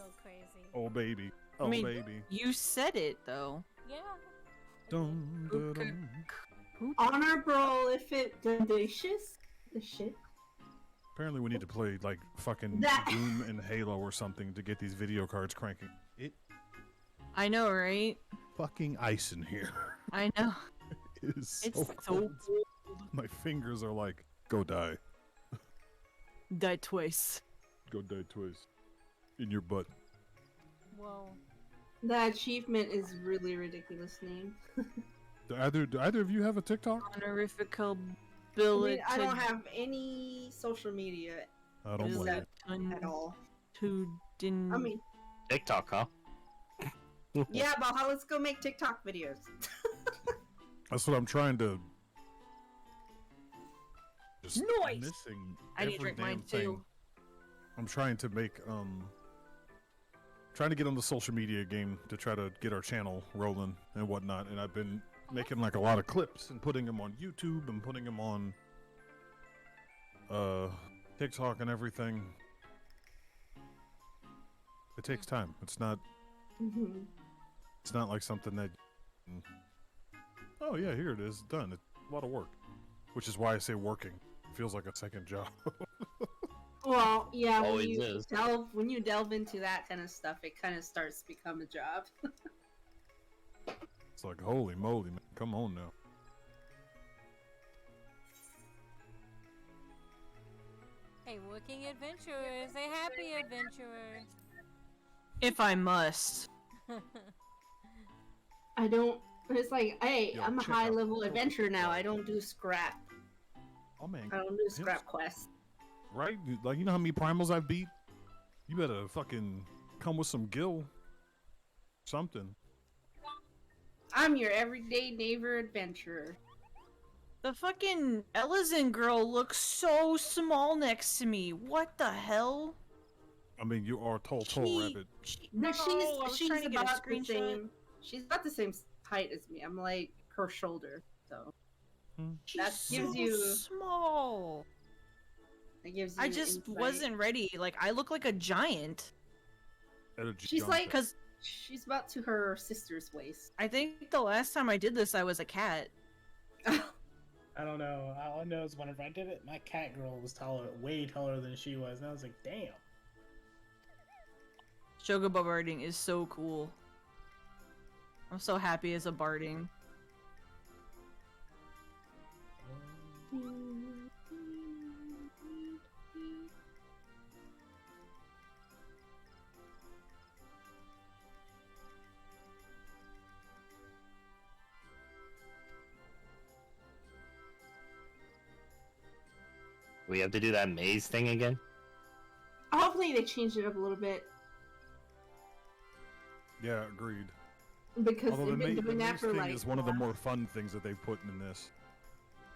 go crazy. Oh baby, oh I mean, baby. You said it though. Yeah. Dum, dum, dum. Honorable if it delicious. The shit. Apparently we need to play like fucking That- Doom and Halo or something to get these video cards cranking. It I know, right? fucking ice in here. I know. It is so It's so cold. cold. My fingers are like, go die. Die twice. Go die twice. In your butt. Whoa. The achievement is really ridiculous name. Do either of you have a TikTok? Honorific I ability. I don't have any social media I don't blame you. at all. To din. I mean, TikTok, huh? yeah, but let's go make TikTok videos. That's what I'm trying to. Just Noise! missing I need to every drink damn mine thing. too. I'm trying to make trying to get on the social media game to try to get our channel rolling and whatnot, and I've been making like a lot of clips and putting them on YouTube and putting them on TikTok and everything. It takes time. It's not it's not like something that oh yeah, here it is, done. It's a lot of work, which is why I say working. It feels like a second job. Well, yeah, Always is. when you delve into that kind of stuff, it kind of starts to become a job. It's like, holy moly, man, come on now. A working adventurer is a happy adventurer. If I must. I don't. It's like, hey, Yo, I'm a check high out- level adventurer now. I don't do scrap. Oh man, I don't do scrap quests. right? Like, you know how many primals I've beat? You better fucking come with some gil. Something. I'm your everyday neighbor adventurer. The fucking Ellison girl looks so small next to me. What the hell? I mean, you are tall rabbit. No, I was she's trying to get a about the screenshot. same. She's about the same height as me. I'm like her shoulder. So She's That gives so you- small. it gives you I just insight. wasn't ready. Like, I look like a giant. She's like, Because she's about to her sister's waist. I think the last time I did this, I was a cat. I don't know. All I know is whenever I did it, my cat girl was taller, way taller than she was, and I was like, damn. Shoga barding is so cool. I'm so happy as a barding. We have to do that maze thing again? Hopefully they changed it up a little bit Yeah, agreed. because Although they've been the doing that maze for thing like. is one of the more fun things that they've put in this.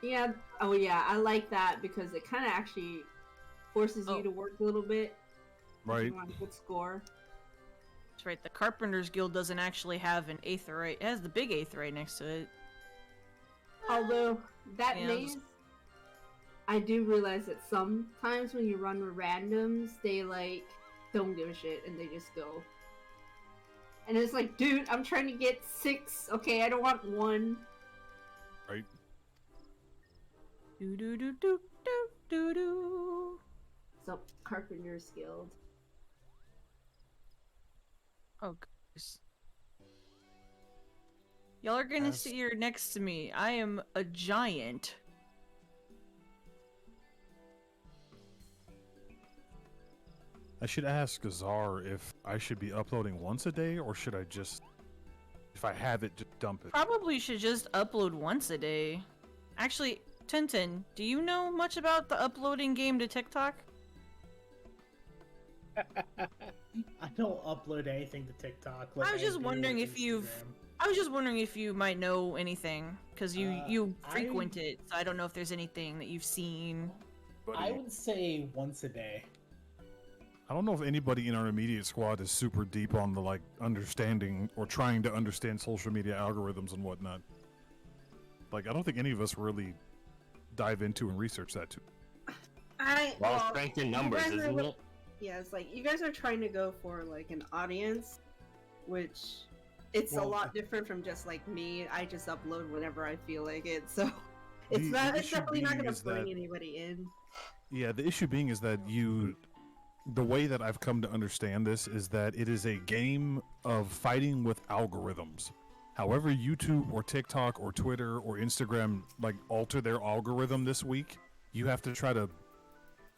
Yeah. Oh yeah, I like that because it kind of actually forces Oh. you to work a little bit. If Right. You want a good score. That's right, the Carpenter's Guild doesn't actually have an aetherite. It has the big aetherite next to it. Although that Yeah, maze, I do realize that sometimes when you run with randoms, they like don't give a shit and they just go. And it's like, dude, I'm trying to get 6. Okay, I don't want 1. Right? Do do do do do do do. So Carpenter's Guild. Oh, goodness. Y'all are gonna As- sit here next to me. I am a giant. I should ask Azar if I should be uploading once a day, or should I just, if I have it, just dump it? Probably should just upload once a day. Actually, Tintin, do you know much about the uploading game to TikTok? I don't upload anything to TikTok. Like I was just do wondering with if you've- Instagram. I was just wondering if you might know anything, because you frequent I- it, so I don't know if there's anything that you've seen. Buddy, I would say once a day. I don't know if anybody in our immediate squad is super deep on the like understanding or trying to understand social media algorithms and whatnot. Like, I don't think any of us really dive into and research that too. Well, strength in numbers, you guys are isn't li- it? Yeah, it's like you guys are trying to go for like an audience, which it's a Well, lot different from just like me. I just upload whenever I feel like it, so The- it's the not. It's issue definitely not being going is to bring that- anybody in. Yeah, the issue being is that the way that I've come to understand this is that it is a game of fighting with algorithms. However, YouTube or TikTok or Twitter or Instagram like alter their algorithm this week, you have to try to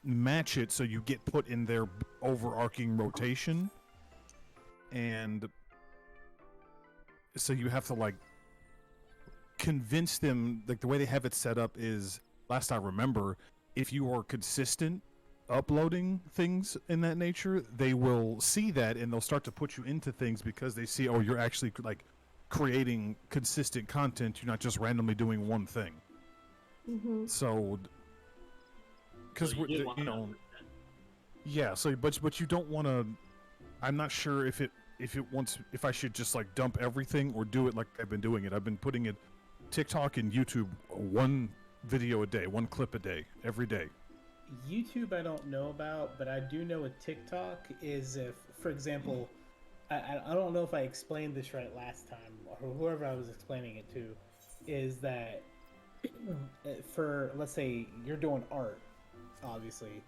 match it so you get put in their overarching rotation, and so you have to like convince them. Like the way they have it set up is, last I remember, if you are consistent uploading things in that nature, they will see that and they'll start to put you into things because they see, oh, you're actually like creating consistent content. You're not just randomly doing one thing. Mm-hmm. So, because So you want you know, yeah. So, but you don't want to. I'm not sure if I should just like dump everything or do it like I've been doing it. I've been putting it TikTok and YouTube, one video a day, one clip a day, every day. YouTube, I don't know about, but I do know with TikTok is if, for example, I don't know if I explained this right last time or whoever I was explaining it to, is that for, let's say you're doing art, obviously,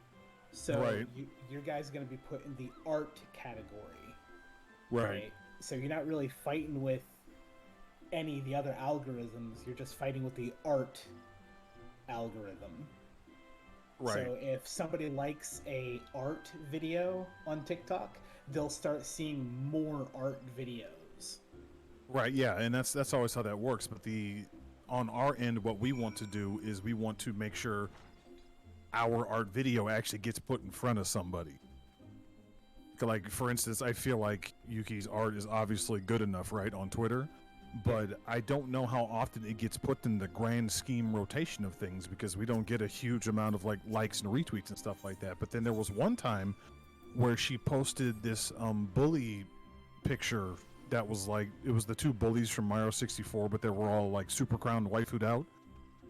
so Right. your guy's going to be put in the art category, Right. So you're not really fighting with any of the other algorithms, you're just fighting with the art algorithm. Right. So if somebody likes a art video on TikTok, they'll start seeing more art videos. Right, yeah, and that's always how that works. But on our end, what we want to do is we want to make sure our art video actually gets put in front of somebody. Like, for instance, I feel like Yuki's art is obviously good enough, right, on Twitter, but I don't know how often it gets put in the grand scheme rotation of things because we don't get a huge amount of like likes and retweets and stuff like that. But then there was one time where she posted this bully picture that was like, it was the two bullies from Mario 64, but they were all like super crowned waifu'd out.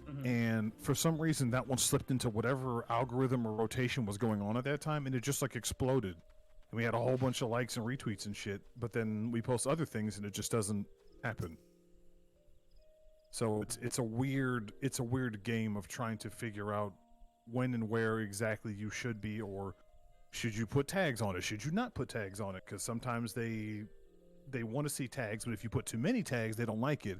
Mhm. And for some reason that one slipped into whatever algorithm or rotation was going on at that time, and it just like exploded. And we had a whole bunch of likes and retweets and shit, but then we post other things and it just doesn't happen. So it's a weird game of trying to figure out when and where exactly you should be, or should you put tags on it, should you not put tags on it, because sometimes they want to see tags, but if you put too many tags they don't like it.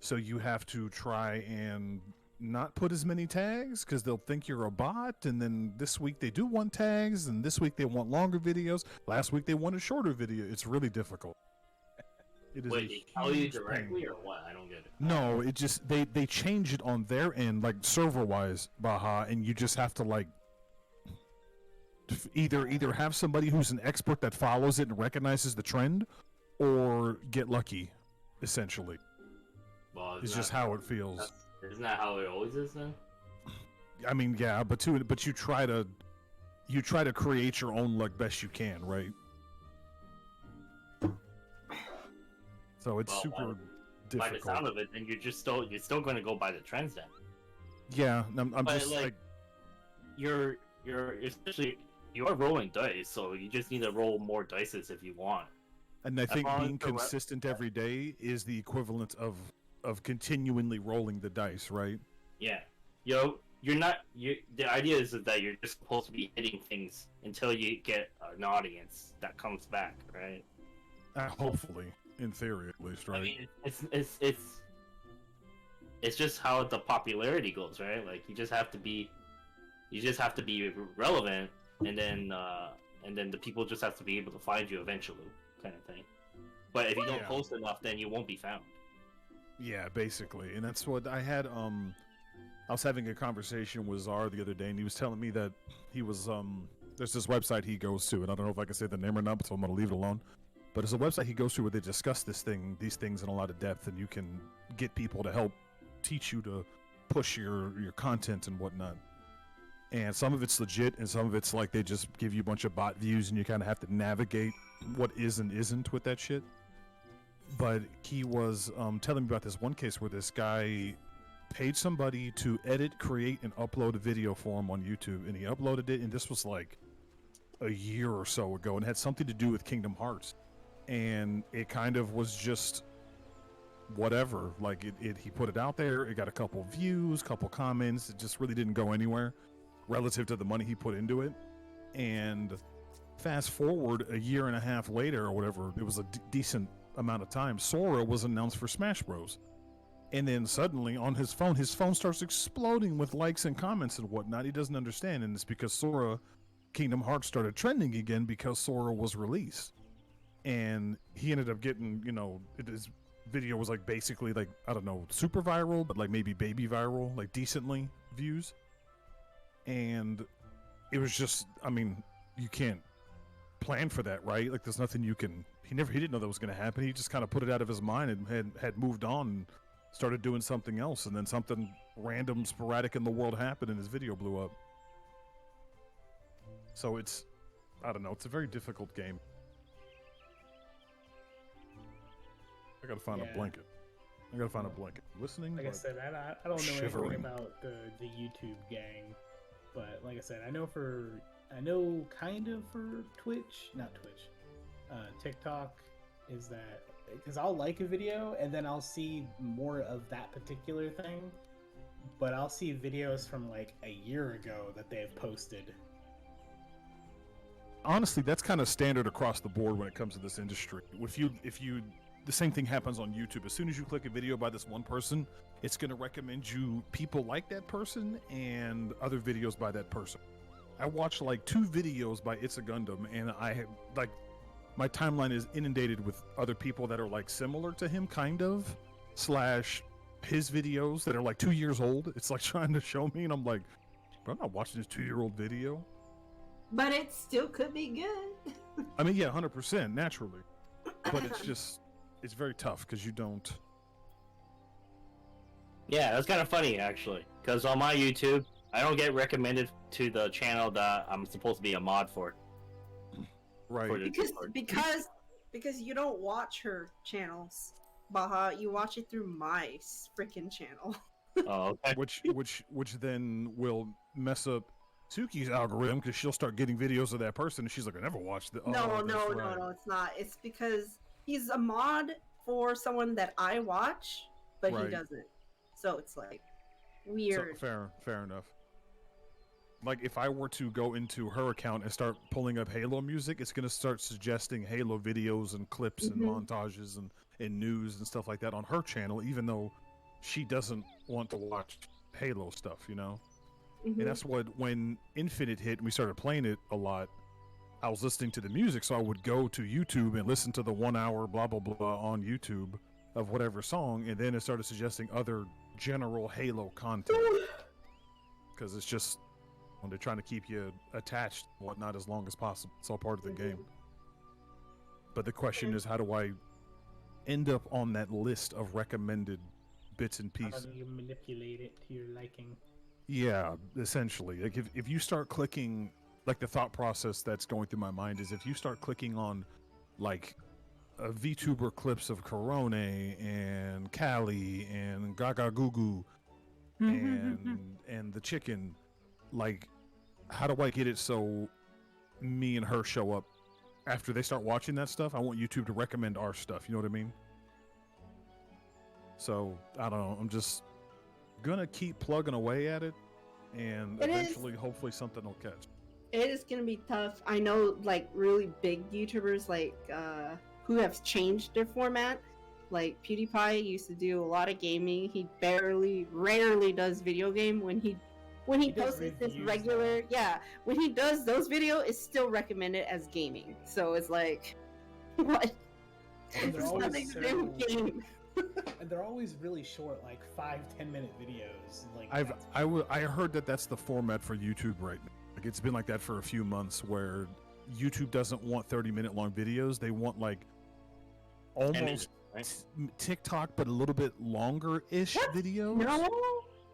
So you have to try and not put as many tags because they'll think you're a bot, and then this week they do want tags, and this week they want longer videos, last week they want a shorter video. It's really difficult. It is Wait, a they tell you huge directly pain. or what? I don't get it. No, it just they change it on their end, like server wise, Baha, and you just have to like either have somebody who's an expert that follows it and recognizes the trend, or get lucky, essentially. Well, It's just how it feels. Isn't that how it always is then? I mean, yeah, but you try to create your own luck best you can, right? So it's Well, super By the difficult. sound of it, then you're still going to go by the trends then. Yeah, I'm But, just like, like You're especially you are rolling dice, so you just need to roll more dices if you want. and I think long as being the re- consistent every day is the equivalent of continually rolling the dice, right? Yeah, you're not. The idea is that you're just supposed to be hitting things until you get an audience that comes back, right? Hopefully, in theory at least, right? I mean, it's just how the popularity goes, right? Like you just have to be relevant, and then the people just have to be able to find you eventually, kind of thing. But if you don't Yeah. post enough, then you won't be found. Yeah, basically, and that's what I had. I was having a conversation with Czar the other day, and he was telling me that he was there's this website he goes to, and I don't know if I can say the name or not, so I'm gonna leave it alone. But it's a website he goes to where they discuss these things in a lot of depth, and you can get people to help teach you to push your content and whatnot. And some of it's legit, and some of it's like they just give you a bunch of bot views, and you kind of have to navigate what is and isn't with that shit. But he was telling me about this one case where this guy paid somebody to edit, create, and upload a video for him on YouTube, and he uploaded it, and this was like a year or so ago, and had something to do with Kingdom Hearts, and it kind of was just whatever. Like he put it out there, it got a couple views, couple comments, it just really didn't go anywhere relative to the money he put into it. And fast forward a year and a half later or whatever, it was a decent amount of time, Sora was announced for Smash Bros. And then suddenly on his phone starts exploding with likes and comments and whatnot. He doesn't understand, and it's because Sora Kingdom Hearts started trending again because Sora was released. And he ended up getting, his video was like basically like, I don't know, super viral, but like maybe baby viral, like decently views. And it was just, I mean, you can't plan for that, right? Like there's nothing you can, he didn't know that was going to happen. He just kind of put it out of his mind and had moved on and started doing something else. And then something random, sporadic in the world happened and his video blew up. So it's, I don't know, it's a very difficult game. I gotta find a blanket. Listening? Like I said, I don't know anything about the YouTube gang, but like I said, I know kind of for TikTok is that, because I'll like a video and then I'll see more of that particular thing, but I'll see videos from like a year ago that they've posted. Honestly, that's kind of standard across the board when it comes to this industry. If you the same thing happens on YouTube. As soon as you click a video by this one person, it's going to recommend you people like that person and other videos by that person. I watched like 2 videos by It's a Gundam, and I have like my timeline is inundated with other people that are like similar to him, kind of, / his videos that are like 2 years old. It's like trying to show me, and I'm like, bro, I'm not watching this 2-year-old video. But it still could be good. I mean, yeah, 100%, naturally. But it's just, it's very tough because you don't. Yeah, that's kind of funny actually, because on my YouTube, I don't get recommended to the channel that I'm supposed to be a mod for. Right. Because you don't watch her channels, Baha. You watch it through my freaking channel. Oh, okay. Which then will mess up Suki's algorithm because she'll start getting videos of that person and she's like, I never watched the. No, it's not. It's because he's a mod for someone that I watch, but he doesn't. So it's like weird. So, fair enough. Like if I were to go into her account and start pulling up Halo music, it's gonna start suggesting Halo videos and clips and montages and news and stuff like that on her channel, even though she doesn't want to watch Halo stuff, you know? And that's what, when Infinite hit and we started playing it a lot, I was listening to the music, so I would go to YouTube and listen to the 1 hour blah blah blah on YouTube of whatever song, and then it started suggesting other general Halo content. Because it's just, when they're trying to keep you attached and whatnot as long as possible. It's all part of the game. But the question is, how do I end up on that list of recommended bits and pieces? How do you manipulate it to your liking? Yeah, essentially. Like if you start clicking, like the thought process that's going through my mind is if you start clicking on like a VTuber clips of Corone and Callie and Gaga Goo Goo and the chicken, like, how do I get it so me and her show up after they start watching that stuff? I want YouTube to recommend our stuff, you know what I mean? So, I don't know, I'm just gonna keep plugging away at it, and eventually, hopefully something will catch. It is gonna be tough. I know, like, really big YouTubers, like, who have changed their format. Like, PewDiePie used to do a lot of gaming. He rarely does video game. When he posts this regular, when he does those videos, it's still recommended as gaming. So it's like, what? And they're It's always nothing to do with game. And they're always really short, like 5-10 minute videos. Like I heard that's the format for YouTube right now. Like it's been like that for a few months, where YouTube doesn't want 30-minute long videos. They want like almost TikTok, but a little bit longer-ish videos.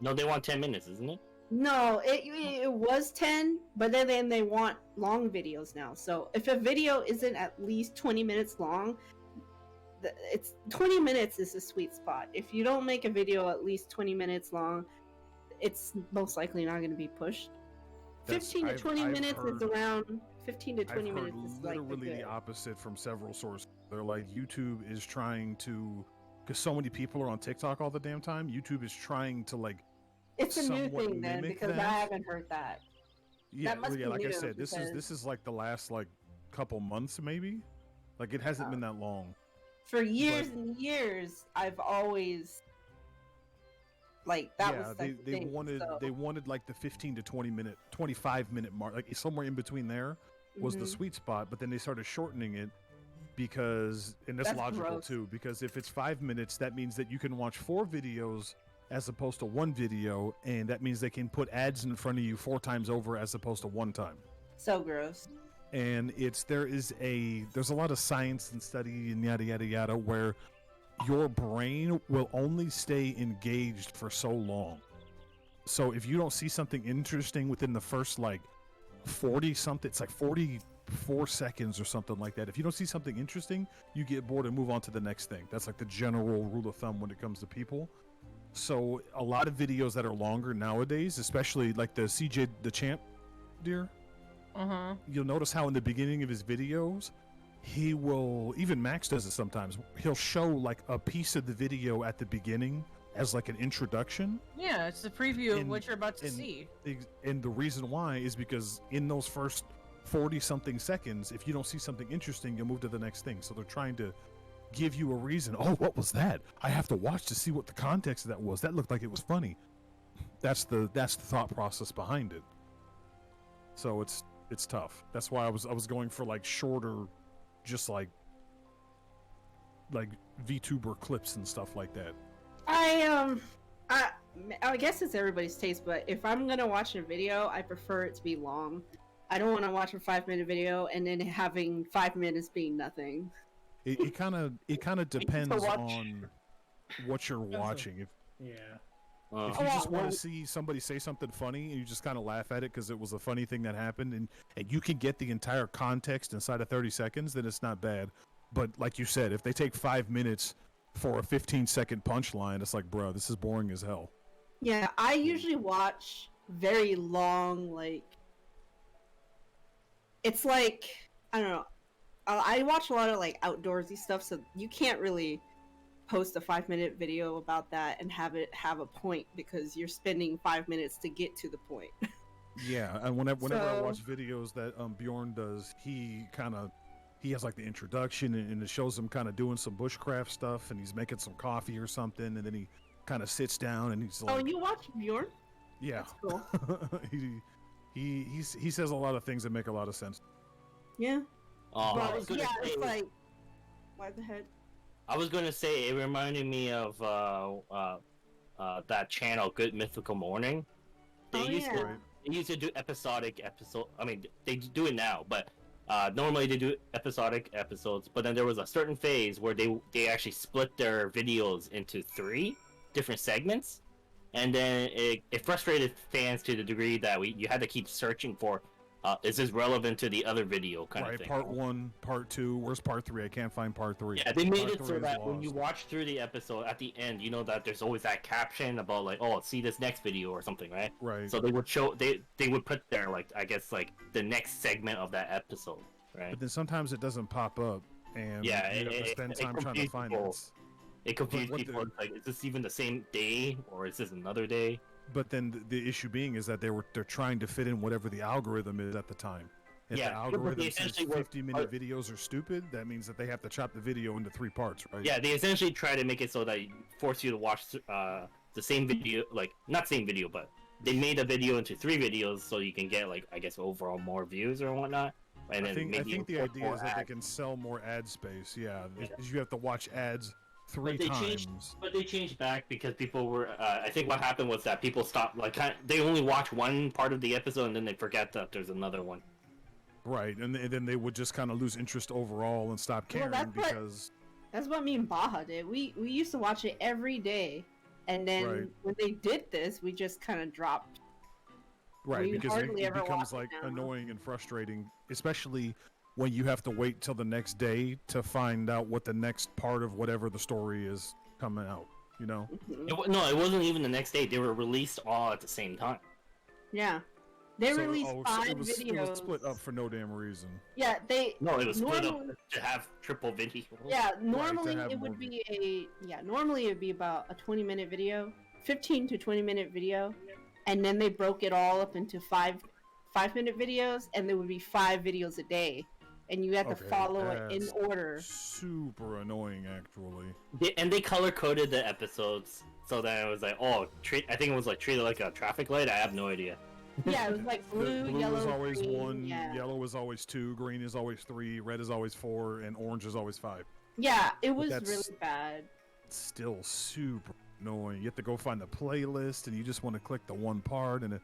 No, they want 10 minutes, isn't it? No, it was 10, but then they want long videos now. So if a video isn't at least 20 minutes long, it's 20 minutes is a sweet spot. If you don't make a video at least 20 minutes long, it's most likely not going to be pushed. 15 to 20 minutes is around 15 to 20 I've heard minutes is like literally the opposite from several sources. They're like YouTube is trying to, because so many people are on TikTok all the damn time. YouTube is trying to like It's a new somewhat thing then mimic because I that. haven't heard that. Yeah, That must yeah. be Like I new said, because- this is like the last like couple months maybe. Like it hasn't been that long. For years and years, I've always like that yeah, was like the they thing, wanted so- they wanted like the 15 to 20 minute, 25-minute mark, like somewhere in between there was the Mhm. sweet spot. But then they started shortening it because, and that's That's logical gross. too, because if it's 5 minutes, that means that you can watch 4 videos as opposed to 1 video, and that means they can put ads in front of you 4 times over as opposed to 1 time. So gross. And there's a lot of science and study and yada yada yada where your brain will only stay engaged for so long. So if you don't see something interesting within the first like 40 something, it's like 44 seconds or something like that. If you don't see something interesting, you get bored and move on to the next thing. That's like the general rule of thumb when it comes to people. So a lot of videos that are longer nowadays, especially like the CJ the Champ deer, you'll notice how in the beginning of his videos, he will, even Max does it sometimes, he'll show like a piece of the video at the beginning as like an introduction. Yeah, it's a preview of And- what you're about to and- see. And the reason why is because in those first 40 something seconds, if you don't see something interesting, you'll move to the next thing. So they're trying to give you a reason. Oh, what was that? I have to watch to see what the context of that was. That looked like it was funny. That's the thought process behind it. So it's tough. That's why I was going for like shorter, just like VTuber clips and stuff like that. I guess it's everybody's taste, but if I'm gonna watch a video, I prefer it to be long. I don't want to watch a 5-minute video and then having 5 minutes being nothing. It kind of depends watch. on what you're watching. If Yeah. If you just want to see somebody say something funny and you just kind of laugh at it because it was a funny thing that happened, and you can get the entire context inside of 30 seconds, then it's not bad. But like you said, if they take 5 minutes for a 15-second punchline, it's like, bro, this is boring as hell. Yeah, I usually watch very long, like... It's like, I don't know. I watch a lot of, like, outdoorsy stuff, so you can't really post a 5-minute video about that and have it have a point because you're spending 5 minutes to get to the point. Yeah, and whenever I So- watch videos that Bjorn does, he has like the introduction and it shows him kind of doing some bushcraft stuff, and he's making some coffee or something, and then he kind of sits down and he's like, Oh, you watch Bjorn? yeah. That's cool. he says a lot of things that make a lot of sense. Yeah. I But was gonna yeah, say, it's like... Why the heck? I was gonna say it reminded me of that channel, Good Mythical Morning. They Oh, used yeah. to they used to do episodic episode. I mean, they do it now, but normally they do episodic episodes. But then there was a certain phase where they actually split their videos into 3 different segments, and then it frustrated fans to the degree that you had to keep searching for. Is this relevant to the other video kind of Right, thing? part 1, part 2. Where's part 3? I can't find part 3. Yeah, they made Part it so 3 is that when you lost. watch through the episode, at the end, you know that there's always that caption about like, oh, see this next video or something, right? Right. So they would show they would put there like I guess like the next segment of that episode, right? But then sometimes it doesn't pop up, and Yeah, you have to spend time trying to confused find people. it. It confused what people. the- It's like, is this even the same day or is this another day? But then the issue being is that they're trying to fit in whatever the algorithm is at the time. If Yeah, the but algorithm they says essentially were- 50-minute videos are stupid, that means that they have to chop the video into 3 parts, right? Yeah, they essentially try to make it so that force you to watch the same video, like not same video, but they made a video into 3 videos so you can get like I guess overall more views or whatnot. And I then think maybe the import idea more is that they ads. can sell more ad space. Yeah, Yeah. is you have to watch ads 3 But they times. changed, but they changed back because people were. I think what happened was that people stopped. Like, they only watch one part of the episode and then they forget that there's another one. Right, and then they would just kind of lose interest overall and stop Well, caring that's what- because That's what me and Baja did. We used to watch it every day, and then Right. when they did this, we just kind of dropped. right we because hardly it ever becomes watch like it now. annoying and frustrating, especially when you have to wait till the next day to find out what the next part of whatever the story is coming out. You know. Mhm. No, it wasn't even the next day. They were released all at the same time. Yeah. They So- released so 5 it was videos. split up for no damn reason. Yeah, they. No, it was split up normally- to have triple video. Yeah, normally have it more would be normally it would be about a 20-minute video, 15 to 20-minute video, and then they broke it all up into 5-minute videos, and there would be 5 videos a day, and you had to Okay, follow it in that's order. Super annoying, actually. And they color coded the episodes so that it was like, I think it was like treated like a traffic light. I have no idea. Yeah, it was like blue, Blue yellow, is always green, 1, yeah. yellow is always 2, green is always 3, red is always 4, and orange is always 5. Yeah, it was that's- really bad. It's still super annoying. You have to go find the playlist, and you just want to click the one part, and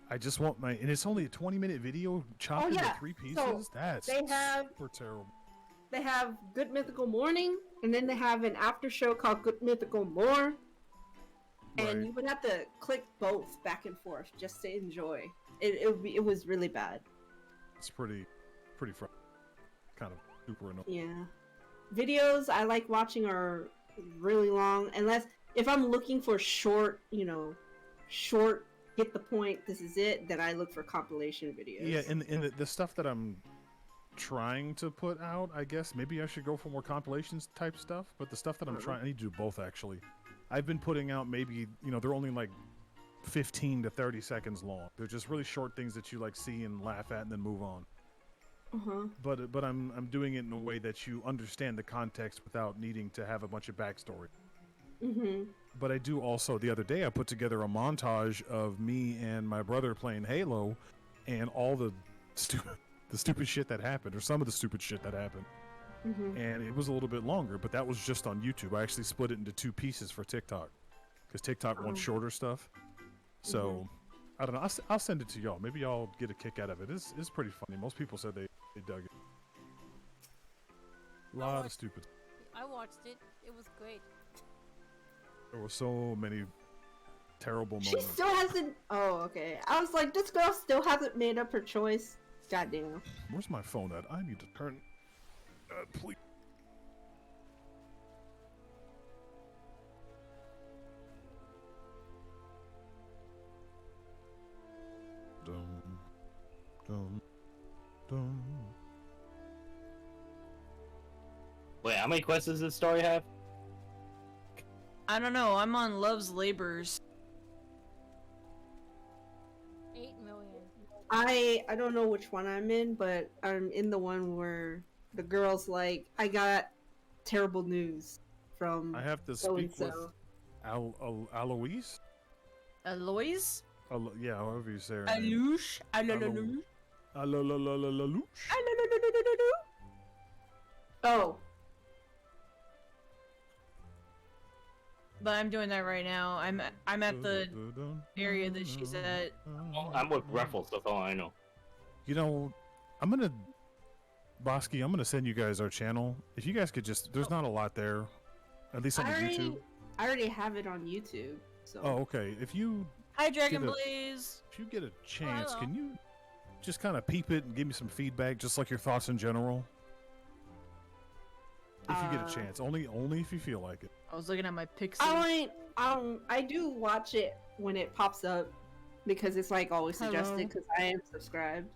I just want and it's only a 20-minute video chopped into yeah, 3 pieces. so That's they have- super terrible. They have Good Mythical Morning, and then they have an after show called Good Mythical More. And Right. you would have to click both back and forth just to enjoy. It was really bad. It's pretty kind of super annoying. Yeah. Videos I like watching are really long, unless if I'm looking for short, short, get the point, this is it, then I look for compilation videos. Yeah, and the stuff that I'm trying to put out, I guess maybe I should go for more compilations type stuff. But the stuff that I'm trying, I need to do both actually. I've been putting out maybe they're only like 15 to 30 seconds long. They're just really short things that you like see and laugh at and then move on. Uh-huh. But I'm doing it in a way that you understand the context without needing to have a bunch of backstory. Mm-hmm. But I do also, the other day I put together a montage of me and my brother playing Halo and all the stupid shit that happened, or some of the stupid shit that happened. Mm-hmm. And it was a little bit longer, but that was just on YouTube. I actually split it into 2 pieces for TikTok, because TikTok wants shorter stuff. So, I don't know. I'll send it to y'all. Maybe y'all get a kick out of it. It's pretty funny. Most people said they dug it. A lot of stupid. I watched it. It was great. There were so many terrible She moments. still hasn't. Oh, okay. I was like, this girl still hasn't made up her choice. Goddamn. Where's my phone at? I need to turn. Please. Dum, dum, dum. Wait, how many quests does this story have? I don't know. I'm on Love's Labors. 8 million. I don't know which one I'm in, but I'm in the one where the girl's like, I got terrible news from I have to so speak and with so. Aloise? Alois? Yeah, however you say her name. Alouche? Alo- Alolalalalouche? Oh, But I'm doing that right now. I'm at the area that she's at. Well, I'm with Ruffles, that's all I know. I'm gonna Bosky, I'm gonna send you guys our channel. If you guys could just, there's not a lot there, at least on the YouTube. I already have it on YouTube. So. Oh, okay. If you Hi, Dragon Get a- Blaze. get a chance, hello. can you just kind of peep it and give me some feedback, just like your thoughts in general? If you get a chance, only if you feel like it. I was looking at my Pixie. I do watch it when it pops up because it's like always suggested Hello. because I am subscribed.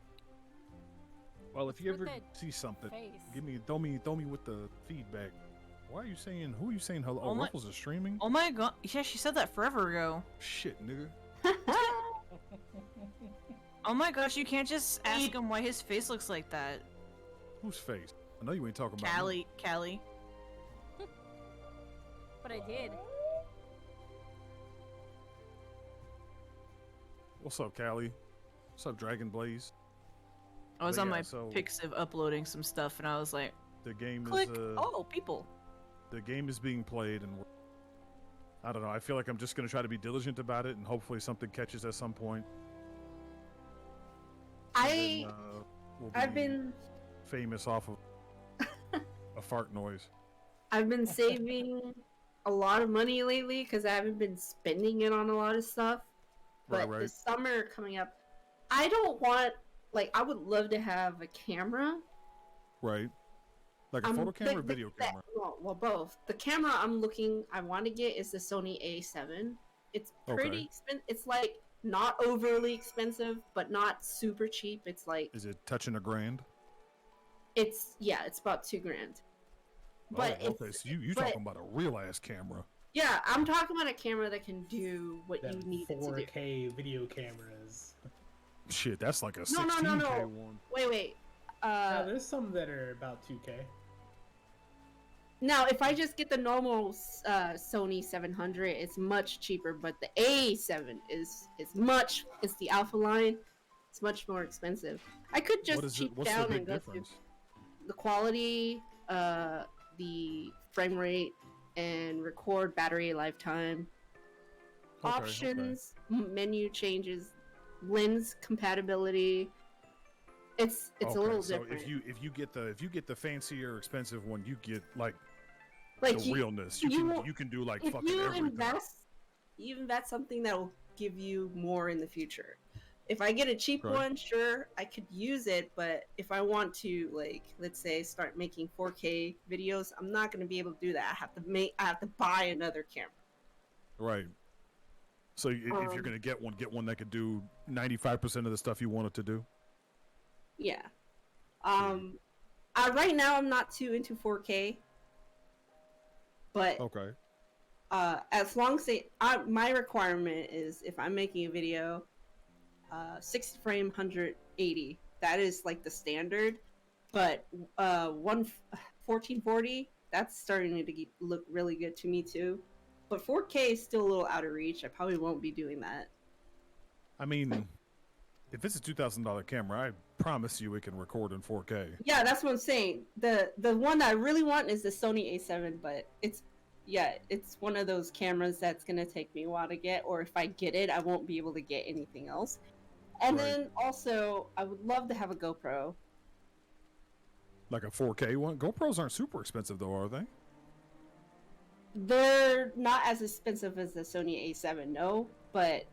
Well, if you With ever that see something, face. throw me with the feedback. Why are you saying? Who are you saying hello? Oh Oh, my- Ruffles is streaming. Oh my god. Yeah, she said that forever ago. Shit, nigga. Oh my gosh, you can't just ask him why his face looks like that. Whose face? I know you ain't talking about me. Callie. But I did. What's up, Callie? What's up, Dragon Blaze? I was But on yeah, my so- Pixiv uploading some stuff and I was like, The game click. is Oh, people. the game is being played, and I don't know. I feel like I'm just gonna try to be diligent about it, and hopefully something catches at some point. And then, we'll I've be been famous off of a fart noise. I've been saving a lot of money lately because I haven't been spending it on a lot of stuff. But Right. the summer coming up, I don't want I would love to have a camera. Right. Like a photo camera or video camera? Well, both. The camera I want to get is the Sony A7. It's pretty Okay. expensive. It's like not overly expensive, but not super cheap. It's like Is it touching $1,000? it's about $2,000. But oh, okay, so you talking about a real ass camera? Yeah, I'm talking about a camera that can do what you need it to do. 4K video cameras. Shit, that's like a No, 16K one. Wait. Now, there's some that are about 2K. Now, if I just get the normal Sony 700, it's much cheaper. But the A7 is the Alpha line. It's much more expensive. I could just cheap down and go through the quality, the frame rate, and record battery lifetime. Options, menu changes, lens compatibility. It's a little different. So if you get the fancier, expensive one, you get like the realness. You can do like fucking everything. You invest something that will give you more in the future. If I get a cheap one, sure, I could use it, but if I want to, like, let's say, start making 4K videos, I'm not going to be able to do that. I have to buy another camera. Right. So if you're going to get one that could do 95% of the stuff you want it to do. Yeah. Right now I'm not too into 4K, but as long as my requirement is if I'm making a video, 60 frame 180. That is like the standard, but 1440, that's starting to look really good to me too. But 4K is still a little out of reach. I probably won't be doing that. I mean, if it's a $2,000 camera, I promise you it can record in 4K. Yeah, that's what I'm saying. The one that I really want is the Sony A7, but it's one of those cameras that's gonna take me a while to get, or if I get it, I won't be able to get anything else. And then also, I would love to have a GoPro. Like a 4K one? GoPros aren't super expensive though, are they? They're not as expensive as the Sony A7, no, but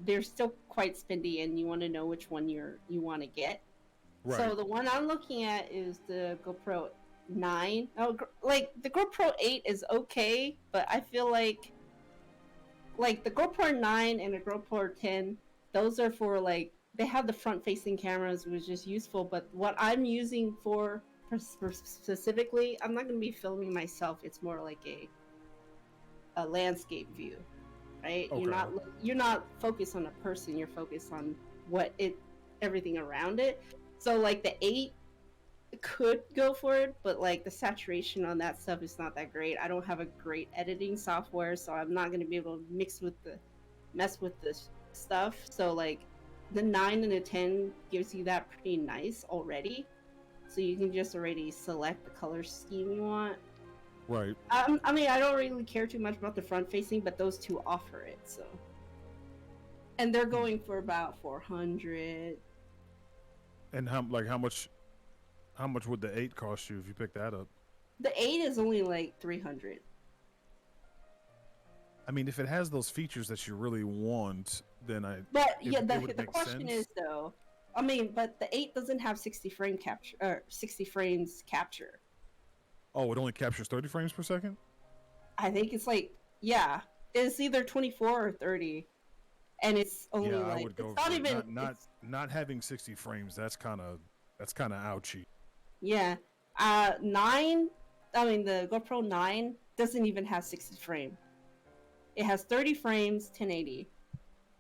they're still quite spendy, and you want to know which one you want to get. Right. So the one I'm looking at is the GoPro 9. Oh, like the GoPro 8 is okay, but I feel like the GoPro 9 and the GoPro 10, those are for like they have the front-facing cameras, which is useful. But what I'm using for specifically, I'm not going to be filming myself. It's more like a landscape view, right? Okay. You're not focused on a person. You're focused on everything around it. So like the 8 could go for it, but like the saturation on that stuff is not that great. I don't have a great editing software, so I'm not going to be able to mess with this stuff. So like the 9 and the 10 gives you that pretty nice already, so you can just already select the color scheme you want. Right. I mean, I don't really care too much about the front facing, but those two offer it, so. And they're going for about 400. And how much would the 8 cost you if you pick that up? The 8 is only like 300. I mean, if it has those features that you really want, then the question is though, I mean, but the 8 doesn't have 60 frames capture. Oh, it only captures 30 frames per second? I think it's like, yeah, it's either 24 or 30, and it's only I would go it's not not having 60 frames. That's kind of ouchy. Yeah, 9. I mean, the GoPro 9 doesn't even have 60 frame. It has 30 frames, 1080,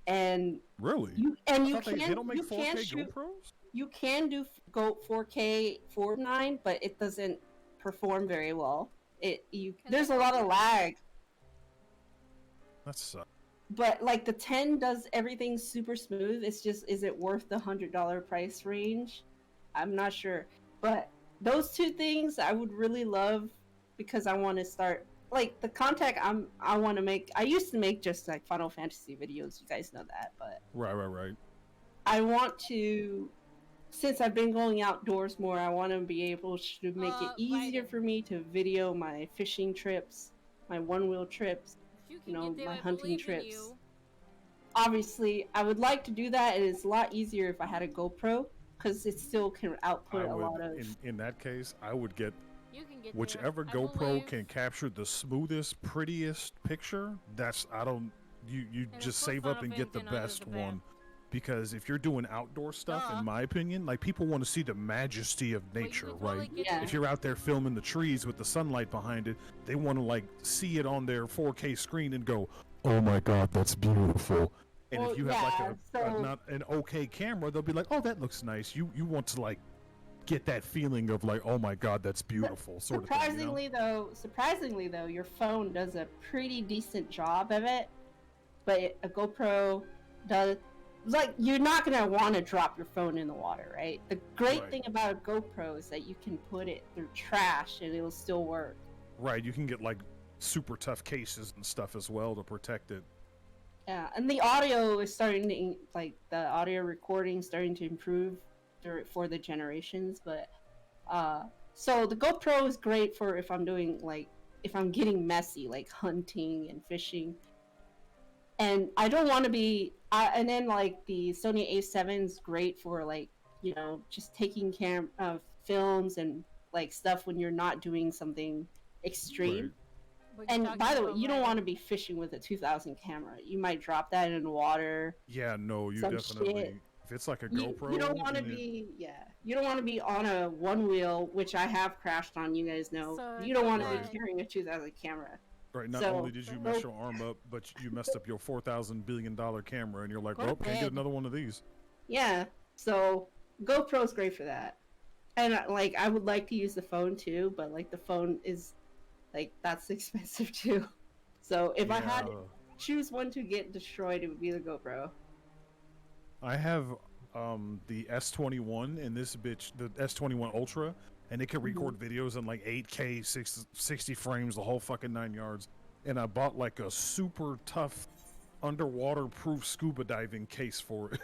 and really, they don't make 4K GoPros. You can do 4K 9, but it doesn't perform very well. There's a lot of lag. That sucks. But like the 10 does everything super smooth. It's just, is it worth the $100 price range? I'm not sure. But those two things I would really love, because I want to start like the content I want to make. I used to make just like Final Fantasy videos. You guys know that, but right. I want to. Since I've been going outdoors more, I want to be able to make it easier for me to video my fishing trips, my one-wheel trips, my hunting trips. Obviously, I would like to do that, and it's a lot easier if I had a GoPro, because it still can output a lot of... In that case, I would get whichever GoPro can capture the smoothest, prettiest picture. you And just of course save up Final and get the Fantasy IX is best the best. one, because if you're doing outdoor stuff, Duh. in my opinion, like people want to see the majesty of But you nature, could totally right? get Yeah. If you're out there filming the trees with the sunlight behind it, they want to like see it on their 4K screen and go, "Oh my God, that's beautiful." And Well, if you have like yeah, so- not an okay camera, they'll be like, "Oh, that looks nice." You want to like get that feeling of like, "Oh my God, that's beautiful," sort of thing. Surprisingly though, your phone does a pretty decent job of it. But a GoPro does, like, you're not gonna want to drop your phone in the water, right? The great Right. thing about a GoPro is that you can put it through trash and it'll still work. Right, you can get like super tough cases and stuff as well to protect it. Yeah, and the audio is starting to, like, the audio recording starting to improve for the generations. But so the GoPro is great for if I'm doing, like, if I'm getting messy, like hunting and fishing. And I don't want to be, and then like the Sony A7 is great for, like, you know, just taking films and like stuff when you're not doing something extreme. Right. But you're And talking by the way, about, you don't like, want to be fishing with a 2000 camera. You might drop that in the water. Yeah, no, you Some definitely. shit. If it's like a You, GoPro, you don't want to and it- be, you don't want to be on a one wheel, which I have crashed on. You guys know. So You don't want to Right. be carrying a 2000 camera. right. Not so- only did you mess your arm up, but you messed up your $4,000 billion camera, and you're like, Go to well, can't get bed. another one of these. Yeah, so GoPro's great for that. And like, I would like to use the phone too, but like the phone is, like, that's expensive too. So if I had to Yeah. choose one to get destroyed, it would be the GoPro. I have the S21 and this bitch, the S21 Ultra, and it can record videos in like 8K, 60 frames, the whole fucking 9 yards. And I bought like a super tough underwater proof scuba diving case for it.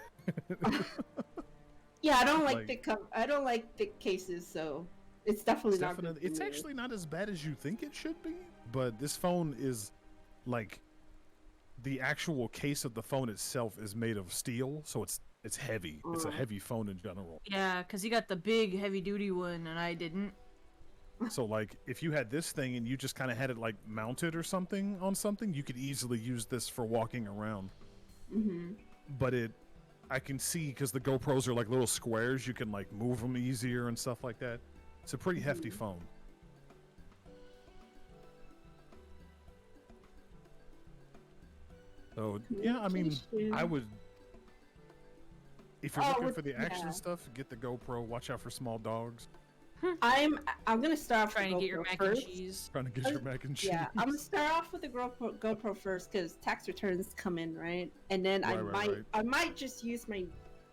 Yeah, I don't like Like- I don't like thick cases, so it's definitely not. good It's for me. actually not as bad as you think it should be, but this phone is like the actual case of the phone itself is made of steel, so it's heavy. It's a heavy phone in general. Yeah, because you got the big heavy duty one and I didn't. So like if you had this thing and you just kind of had it like mounted or something on something, you could easily use this for walking around. But I can see, because the GoPros are like little squares, you can like move them easier and stuff like that. It's a pretty hefty phone. So yeah, I mean, I would. If you're looking for the action stuff, get the GoPro. Watch out for small dogs. I'm gonna start off Trying to with get your GoPro mac first. and cheese. Trying to get your mac and cheese. Yeah, I'm gonna start off with the GoPro first because tax returns come in, right? And then Right. I might just use my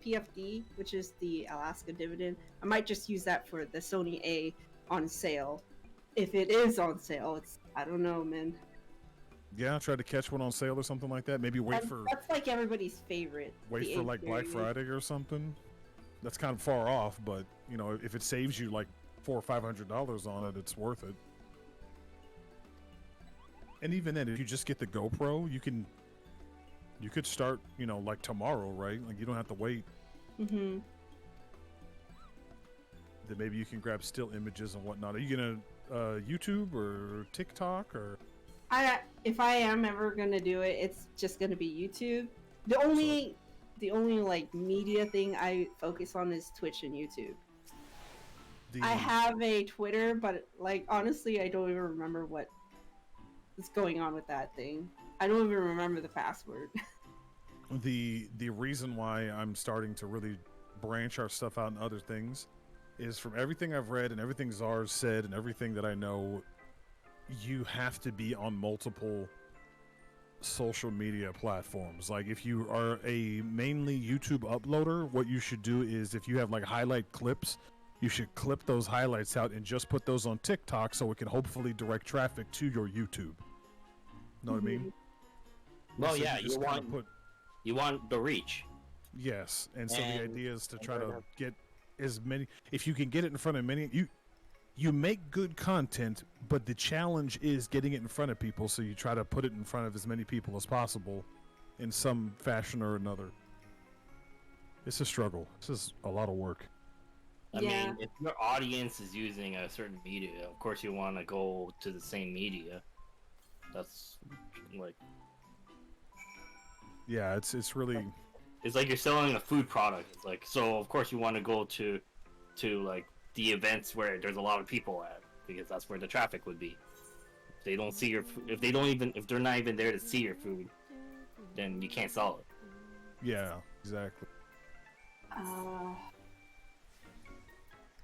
PFD, which is the Alaska dividend. I might just use that for the Sony A on sale. If it is on sale, I don't know, man. Yeah, try to catch one on sale or something like that. Maybe wait for That's like everybody's favorite. the like Black A-series. Friday or something. That's kind of far off, but you know, if it saves you like $400 or $500 on it, it's worth it. And even then, if you just get the GoPro, you could start, you know, like tomorrow, right? Like you don't have to wait. Mm-hmm. Then maybe you can grab still images and whatnot. Are you gonna YouTube or TikTok or? If I am ever gonna do it, it's just gonna be YouTube. The only like media thing I focus on is Twitch and YouTube. I have a Twitter, but like honestly, I don't even remember what is going on with that thing. I don't even remember the password. The reason why I'm starting to really branch our stuff out in other things is, from everything I've read and everything Czar's said and everything that I know, you have to be on multiple social media platforms. Like if you are a mainly YouTube uploader, what you should do is, if you have like highlight clips, you should clip those highlights out and just put those on TikTok so it can hopefully direct traffic to your YouTube. Know what I mean? Well, So yeah, just you kinda want you want the reach. Yes, and so the And- idea is to try to get as many. If you can get it in front of many, you make good content, but the challenge is getting it in front of people. So you try to put it in front of as many people as possible, in some fashion or another. It's a struggle. This is a lot of work. I Yeah. mean, if your audience is using a certain media, of course you want to go to the same media. That's like, Yeah, it's really. It's like you're selling a food product. It's like, so of course you want to go to like the events where there's a lot of people at, because that's where the traffic would be. If they don't see your, if they're not even there to see your food, then you can't sell it. Yeah, exactly.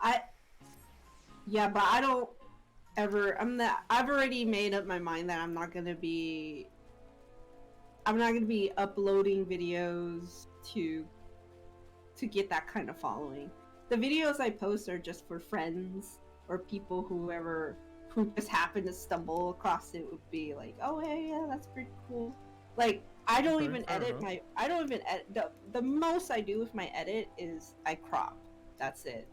But I don't ever. I've already made up my mind that I'm not gonna be uploading videos to get that kind of following. The videos I post are just for friends or people who just happen to stumble across it, would be like, oh hey, yeah, that's pretty cool. Like I don't even edit the most I do with my edit is I crop. That's it.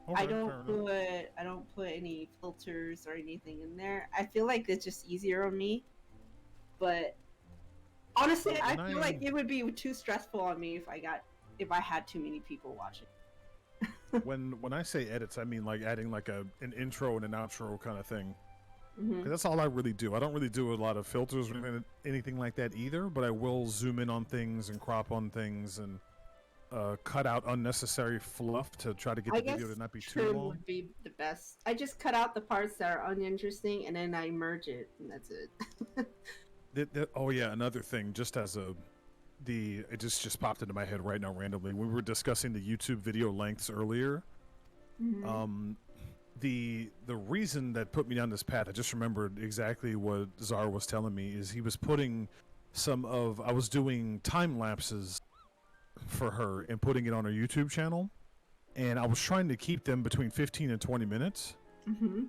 Okay, I don't put any filters or anything in there. I feel like it's just easier on me. But honestly, I feel like it would be too stressful on me if I had too many people watching. When I say edits, I mean like adding like an intro and an outro kind of thing. Mm-hmm. 'Cause that's all I really do. I don't really do a lot of filters or anything like that either, but I will zoom in on things and crop on things and cut out unnecessary fluff to try to get the video to not be too long. Would be the best. I just cut out the parts that are uninteresting and then I merge it, and that's it. Oh yeah, another thing, just as it just popped into my head right now randomly. We were discussing the YouTube video lengths earlier. Mm-hmm. The reason that put me down this path, I just remembered exactly what Zara was telling me, is he was putting I was doing time lapses for her and putting it on her YouTube channel, and I was trying to keep them between 15 and 20 minutes. Mm-hmm.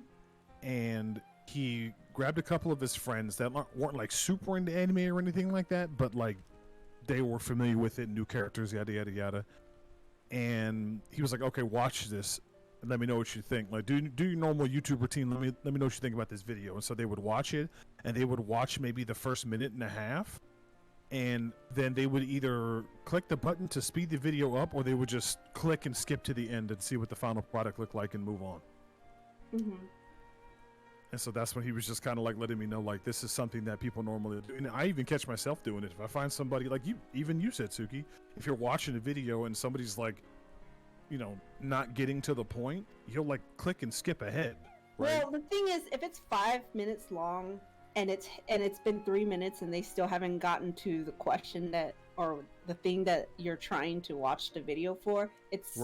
And he grabbed a couple of his friends that weren't like super into anime or anything like that, but like they were familiar with it, new characters, yada yada yada. And he was like, "Okay, watch this and let me know what you think. Like, do your normal YouTube routine. Let me know what you think about this video." And so they would watch it, and they would watch maybe the first minute and a half, and then they would either click the button to speed the video up, or they would just click and skip to the end and see what the final product looked like and move on. Mm-hmm. And so that's when he was just kind of like letting me know, like, this is something that people normally do. And I even catch myself doing it. If I find somebody, like you said, Suki, if you're watching a video and somebody's like, you know, not getting to the point, you'll like click and skip ahead. Right? Well, the thing is, if it's 5 minutes long and it's been 3 minutes and they still haven't gotten to the question or the thing that you're trying to watch the video for, it's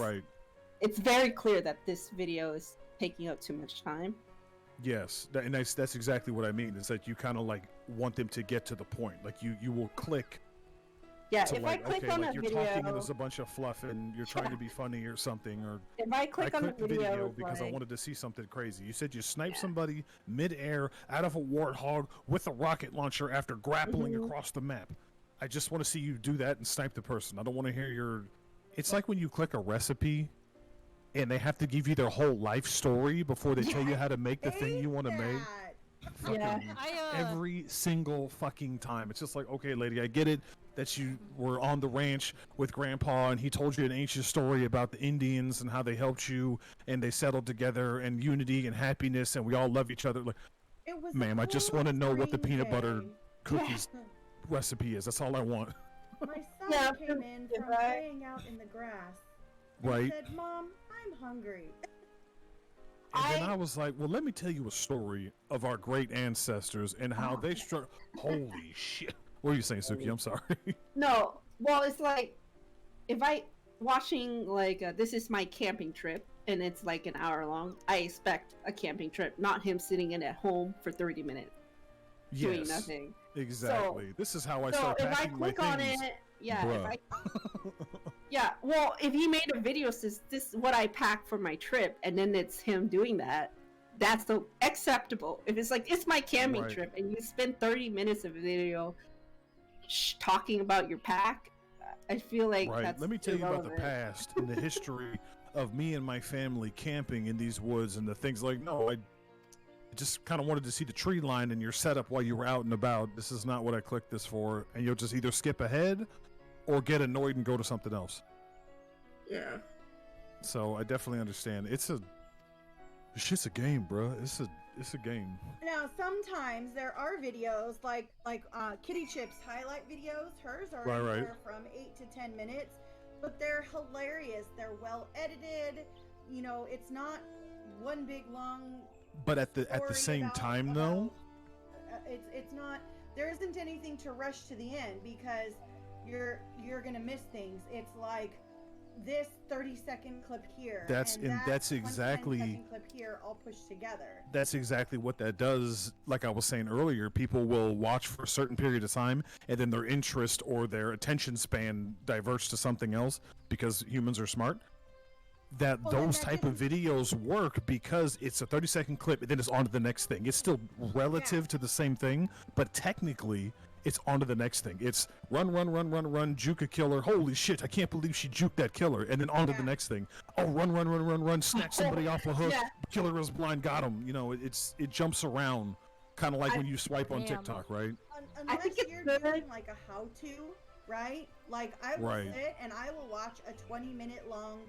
very clear that this video is taking up too much time. Yes, and that's exactly what I mean. Is that you kind of like want them to get to the point. Like you will click. Yeah, if like, I click on like a you're video, talking and there's a bunch of fluff and you're trying to be funny or something, or if I click on the video because I wanted to see something crazy. You said you sniped somebody mid-air out of a warthog with a rocket launcher after grappling across the map. I just want to see you do that and snipe the person. I don't want to hear your. It's like when you click a recipe and they have to give you their whole life story before they tell you how to make the thing you want to make. Every single fucking time. It's just like, okay, lady, I get it that you were on the ranch with Grandpa and he told you an ancient story about the Indians and how they helped you and they settled together and unity and happiness and we all love each other. Like, ma'am, I just want to know what the peanut butter cookies recipe is. That's all I want. My son came in from playing out in the grass and said, "Mom, I'm hungry." And then I was like, well, let me tell you a story of our great ancestors and how they struck. Holy shit. What are you saying, Suki? I'm sorry. No. Well, it's like, if I watching like this is my camping trip and it's like an hour long, I expect a camping trip, not him sitting in at home for 30 minutes doing nothing. Exactly. So, this is how I start packing my things. If I click on it, well, if he made a video says this is what I packed for my trip, and then it's him doing that, that's so acceptable. If it's like it's my camping trip, and you spend 30 minutes of a video talking about your pack, I feel like that's Let me tell you irrelevant. about the past and the history of me and my family camping in these woods and the things like. No, I just kind of wanted to see the tree line and your setup while you were out and about. This is not what I clicked this for, and you'll just either skip ahead or get annoyed and go to something else. Yeah. So I definitely understand. It's just a game, bro. it's a game. Now, sometimes there are videos like Kitty Chip's highlight videos. Hers are Right. anywhere from 8 to 10 minutes, but they're hilarious. They're well edited. You know, it's not one big long. But at the same time, though, it's not. There isn't anything to rush to the end because you're gonna miss things. It's like this 30-second clip here. That's exactly 10-second clip here, all pushed together. That's exactly what that does. Like I was saying earlier, people will watch for a certain period of time, and then their interest or their attention span diverts to something else because humans are smart. Those type of videos work because it's a 30-second clip, and then it's on to the next thing. It's still relative to the same thing, but technically, it's on to the next thing. It's run, juke a killer. Holy shit, I can't believe she juked that killer. And then on to the next thing. Oh, run, snatch somebody off a hook. Yeah. Killer was blind, got him. You know, it jumps around, kind of like when you swipe on TikTok, right? Unless think it's you're good. doing like a how-to, right? Like I will Right. sit and I will watch a 20-minute long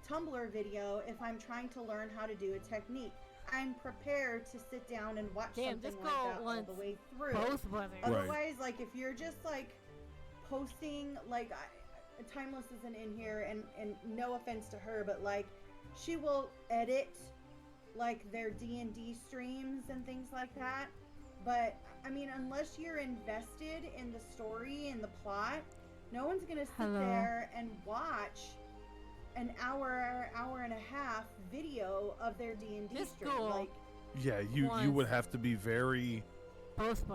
Tumblr video if I'm trying to learn how to do a technique. I'm prepared to sit down and watch something this like girl that all wants the way through. Both brothers. Otherwise, like if you're just like posting, like Timeless isn't in here, and no offense to her, but like she will edit like their D&D streams and things like that. But I mean, unless you're invested in the story and the plot, no one's gonna sit there and watch an hour and a half video of their D&D stream. Like, yeah, you would have to be very. Both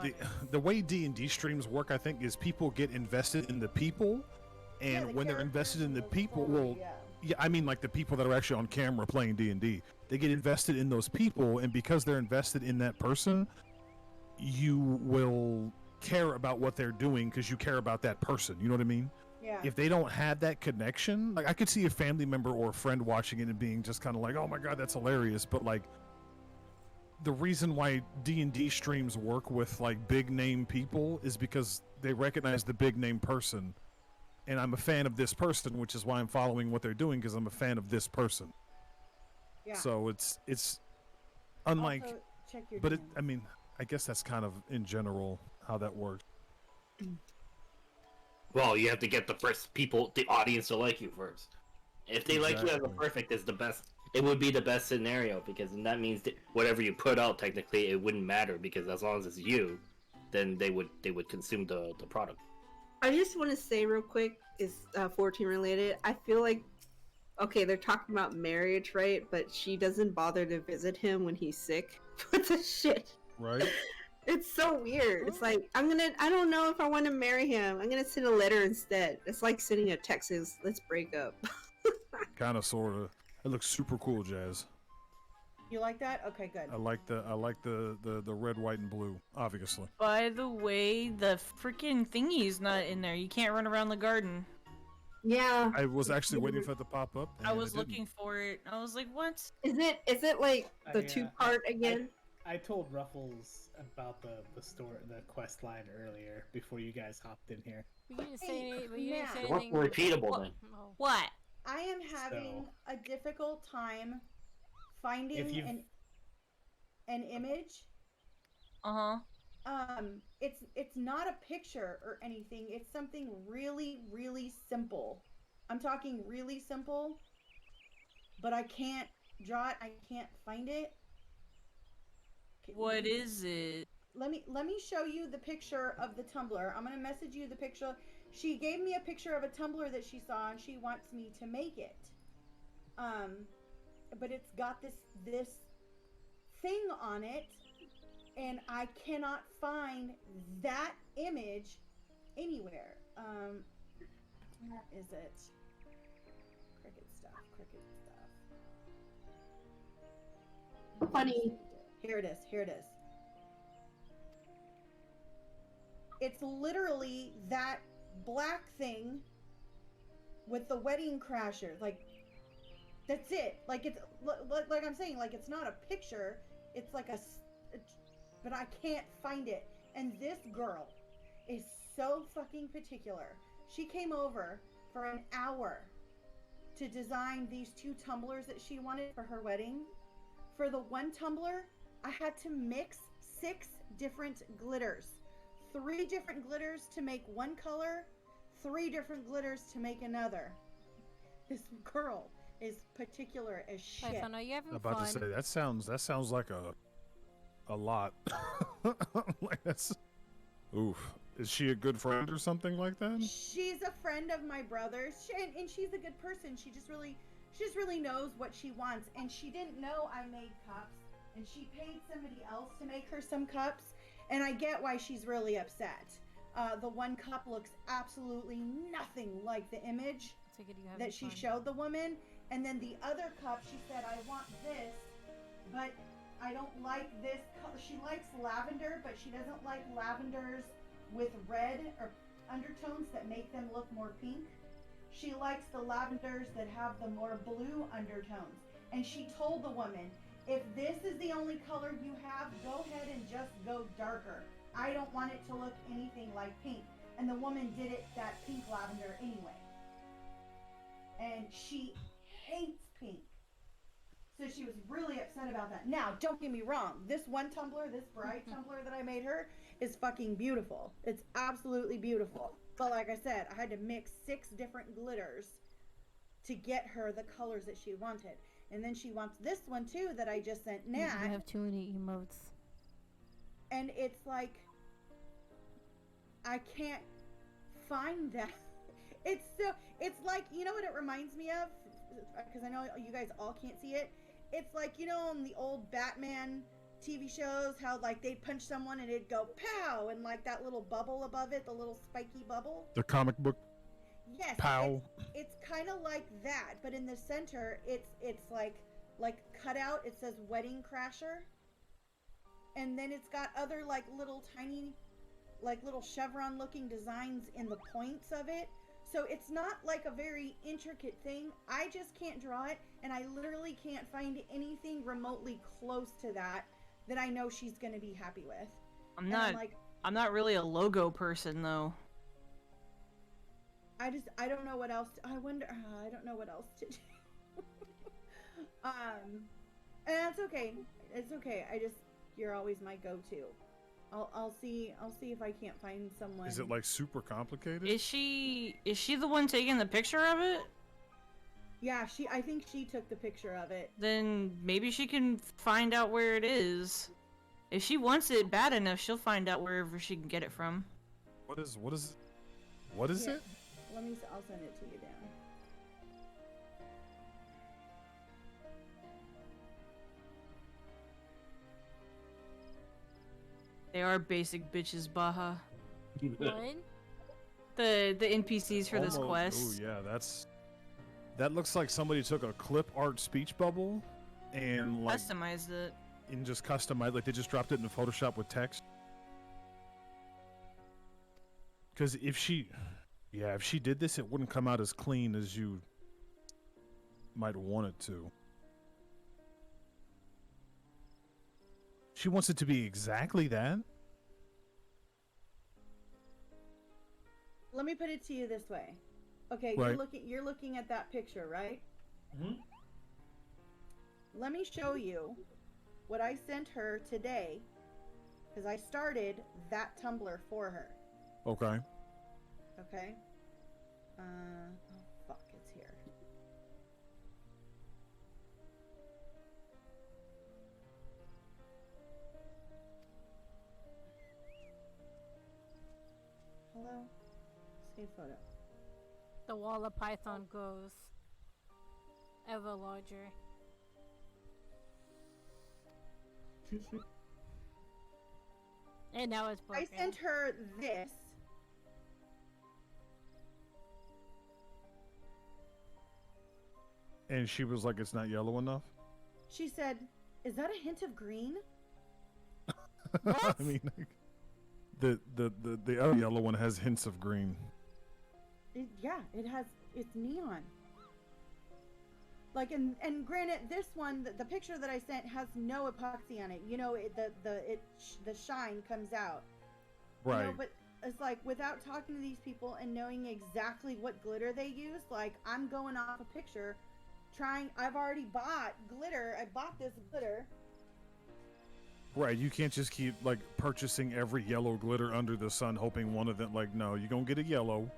the way D&D streams work, I think, is people get invested in the people, and when they're invested in the people, I mean, like the people that are actually on camera playing D&D, they get invested in those people, and because they're invested in that person, you will care about what they're doing because you care about that person. You know what I mean? Yeah. If they don't have that connection, like I could see a family member or a friend watching it and being just kind of like, "Oh my god, that's hilarious," but like. The reason why D&D streams work with like big name people is because they recognize the big name person, and I'm a fan of this person, which is why I'm following what they're doing because I'm a fan of this person. Yeah. So it's unlike, also, check your but DMs. I mean, I guess that's kind of in general how that works. Well, you have to get the audience to like you first. If they like you as a perfect, is the best. It would be the best scenario because then that means that whatever you put out, technically, it wouldn't matter because as long as it's you, then they would consume the product. I just want to say real quick, is 14 related. I feel like, okay, they're talking about marriage, right? But she doesn't bother to visit him when he's sick. What the shit? Right? It's so weird. It's like, I don't know if I want to marry him. I'm gonna send a letter instead. It's like sending a text, let's break up. Kind of, sort of. It looks super cool, Jazz. You like that? Okay, good. I like the red, white, and blue, obviously. By the way, the freaking thingy's not in there. You can't run around the garden. Yeah. I was actually waiting for it to pop up. I was looking for it. I was like, what? Is it like the two-part again? I told Ruffles about the quest line earlier before you guys hopped in here. You didn't say It wasn't anything. repeatable then. What? I am having a difficult time finding an image. It's not a picture or anything. It's something really, really simple. I'm talking really simple, but I can't draw it. I can't find it. What is it? Let me show you the picture of the Tumblr. I'm gonna message you the picture. She gave me a picture of a Tumblr that she saw, and she wants me to make it. But it's got this thing on it, and I cannot find that image anywhere. Where is it? Cricket stuff. Funny. Here it is. It's literally that black thing with the wedding crasher. Like, that's it. Like, it's like I'm saying, like, it's not a picture. It's like but I can't find it. And this girl is so fucking particular. She came over for an hour to design these two tumblers that she wanted for her wedding. For the one tumbler, I had to mix 6 different glitters. 3 different glitters to make one color, 3 different glitters to make another. This girl is particular as shit. Python, are you having About fun? to say that sounds like a lot. Like that's oof. Is she a good friend or something like that? She's a friend of my brother's, and she's a good person. She just really knows what she wants, and she didn't know I made cups, and she paid somebody else to make her some cups, and I get why she's really upset. The one cup looks absolutely nothing like the image that she showed the woman, and then the other cup, she said, I want this, but I don't like this color. She likes lavender, but she doesn't like lavenders with red or undertones that make them look more pink. She likes the lavenders that have the more blue undertones. And she told the woman, if this is the only color you have, go ahead and just go darker. I don't want it to look anything like pink. And the woman did it that pink lavender anyway. And she hates pink. So she was really upset about that. Now, don't get me wrong. This one tumbler, this bright tumbler that I made her, is fucking beautiful. It's absolutely beautiful. But like I said, I had to mix 6 different glitters to get her the colors that she wanted. And then she wants this one too that I just sent Nat. You have too many emotes. And it's like, I can't find that. It's like, you know what it reminds me of? Because I know you guys all can't see it. It's like, you know, in the old Batman TV shows, how like they'd punch someone and it'd go pow, and like that little bubble above it, the little spiky bubble. The comic book. Yes. Pow. It's kind of like that, but in the center, it's like cut out. It says Wedding Crasher, and then it's got other like little tiny, like little chevron-looking designs in the points of it. So it's not like a very intricate thing. I just can't draw it, and I literally can't find anything remotely close to that I know she's gonna be happy with. I'm not really a logo person though. I don't know what else. I don't know what else to do. And that's okay. It's okay. You're always my go-to. I'll see if I can't find someone. Is it like super complicated? Is she the one taking the picture of it? Yeah, I think she took the picture of it. Then maybe she can find out where it is. If she wants it bad enough, she'll find out wherever she can get it from. What is Yeah. it? I'll send it to you, Dan. They are basic bitches, Baha. What? The NPCs for this Almost. quest. Oh yeah, that looks like somebody took a clip art speech bubble and like Customized it. and just customized, like they just dropped it in Photoshop with text. Because if she did this, it wouldn't come out as clean as you might want it to. She wants it to be exactly that. Let me put it to you this way. Okay, Right. you're looking at that picture, right? Mm-hmm. Let me show you what I sent her today, because I started that Tumblr for her. Okay. Okay? Oh fuck, it's here. Hello? Save photo. The wall of Python grows ever larger. And now it's broken. I sent her this. And she was like, "It's not yellow enough." She said, "Is that a hint of green?" I mean, like, the other yellow one has hints of green. Yeah, it has. It's neon. Like, and granted, this one, the picture that I sent has no epoxy on it. You know, the shine comes out. Right. You know, but it's like, without talking to these people and knowing exactly what glitter they use, like, I'm going off a picture, I've already bought glitter. I bought this glitter. Right, you can't just keep like purchasing every yellow glitter under the sun, hoping one of them. Like, no, you're gonna get a yellow.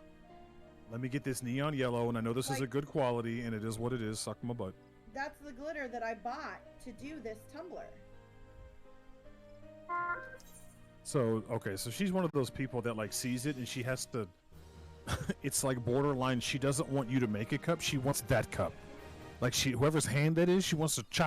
Let me get this neon yellow, and I know this is a good quality, and it is what it is. Suck my butt. That's the glitter that I bought to do this tumbler. So okay, so she's one of those people that like sees it, and she has to. It's like borderline. She doesn't want you to make a cup. She wants that cup. Like whoever's hand that is, she wants to chop